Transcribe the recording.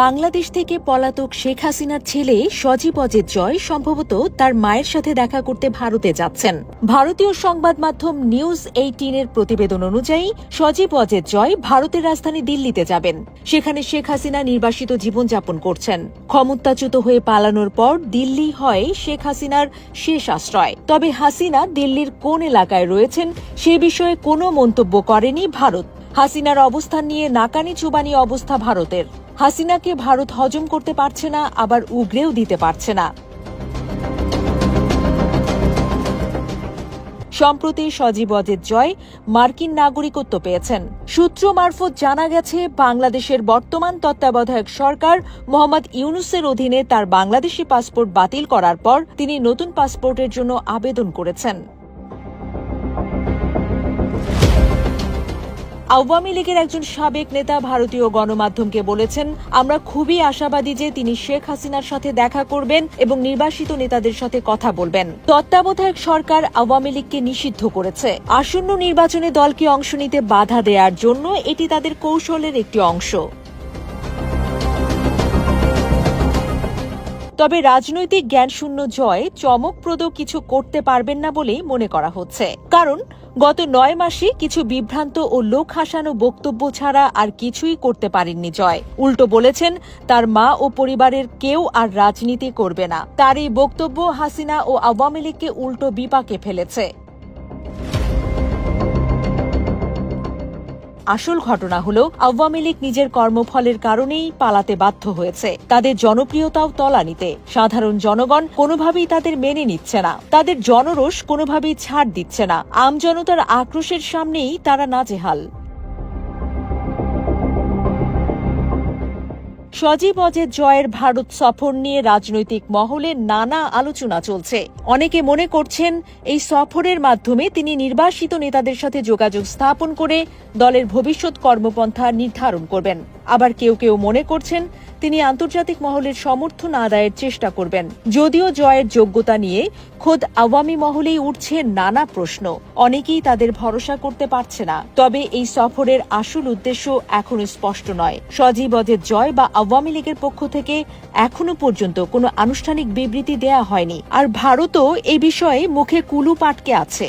বাংলাদেশ থেকে পলাতক শেখ হাসিনার ছেলে সজীব অজেদ জয় সম্ভবত তার মায়ের সাথে দেখা করতে ভারতে যাচ্ছেন। ভারতীয় সংবাদ মাধ্যম নিউজ 18-এর প্রতিবেদন অনুযায়ী সজীব অজেদ জয় ভারতের রাজধানী দিল্লিতে যাবেন। সেখানে শেখ হাসিনা নির্বাসিত জীবনযাপন করছেন। ক্ষমতাচ্যুত হয়ে পালানোর পর দিল্লি হয় শেখ হাসিনার শেষ আশ্রয়। তবে হাসিনা দিল্লির কোন এলাকায় রয়েছেন সে বিষয়ে কোনো মন্তব্য করেনি ভারত। হাসিনার অবস্থান নিয়ে নাকানি চুবানি অবস্থা ভারতের। হাসিনাকে ভারত হজম করতে পারছে না, আবার উগরেও দিতে পারছে না। সম্প্রতি সজীব অজেদ জয় মার্কিন নাগরিকত্ব পেয়েছেন। সূত্র মারফত জানা গেছে, বাংলাদেশের বর্তমান তত্ত্বাবধায়ক সরকার মোহাম্মদ ইউনূসের অধীনে তার বাংলাদেশি পাসপোর্ট বাতিল করার পর তিনি নতুন পাসপোর্টের জন্য আবেদন করেছেন। আওয়ামী লীগের একজন সাবেক নেতা ভারতীয় গণমাধ্যমকে বলেছেন, আমরা খুবই আশাবাদী যে তিনি শেখ হাসিনার সাথে দেখা করবেন এবং নির্বাসিত নেতাদের সাথে কথা বলবেন। তত্ত্বাবধায়ক সরকার আওয়ামী লীগকে নিষিদ্ধ করেছে। আসন্ন নির্বাচনে দলকে অংশ নিতে বাধা দেওয়ার জন্য এটি তাদের কৌশলের একটি অংশ। তবে রাজনৈতিক জ্ঞানশূন্য জয় চমকপ্রদ কিছু করতে পারবেন না বলেই মনে করা হচ্ছে। কারণ গত 9 মাসে কিছু বিভ্রান্ত ও লোক হাসানো বক্তব্য ছাড়া আর কিছুই করতে পারেননি জয়। উল্টো বলেছেন, তার মা ও পরিবারের কেউ আর রাজনীতি করবে না। তার এই বক্তব্য হাসিনা ও আওয়ামী লীগকে উল্টো বিপাকে ফেলেছে। আসল ঘটনা হল, আওয়ামী লীগ নিজের কর্মফলের কারণেই পালাতে বাধ্য হয়েছে। তাদের জনপ্রিয়তাও তলানিতে। সাধারণ জনগণ কোনোভাবেই তাদের মেনে নিচ্ছে না। তাদের জনরোষ কোনোভাবেই ছাড় দিচ্ছে না। আমজনতার আক্রোশের সামনেই তারা নাজেহাল। সজীব অজেদ জয়ের ভারত সফর নিয়ে রাজনৈতিক মহলে নানা আলোচনা চলছে। অনেকে মনে করছেন, এই সফরের মাধ্যমে তিনি নির্বাসিত নেতাদের সাথে যোগাযোগ স্থাপন করে দলের ভবিষ্যৎ কর্মপন্থা নির্ধারণ করবেন। আবার কেউ কেউ মনে করছেন, তিনি আন্তর্জাতিক মহলের সমর্থন আদায়ের চেষ্টা করবেন। যদিও জয়ের যোগ্যতা নিয়ে খোদ আওয়ামী মহলেই উঠছে নানা প্রশ্ন। অনেকেই তাদের ভরসা করতে পারছে না। তবে এই সফরের আসল উদ্দেশ্য এখনো স্পষ্ট নয়। সজীব অজেদ জয় বা আওয়ামী লীগের পক্ষ থেকে এখনো পর্যন্ত কোনো আনুষ্ঠানিক বিবৃতি দেয়া হয়নি। আর ভারতও এই বিষয়ে মুখে কুলুপ আটকে আছে।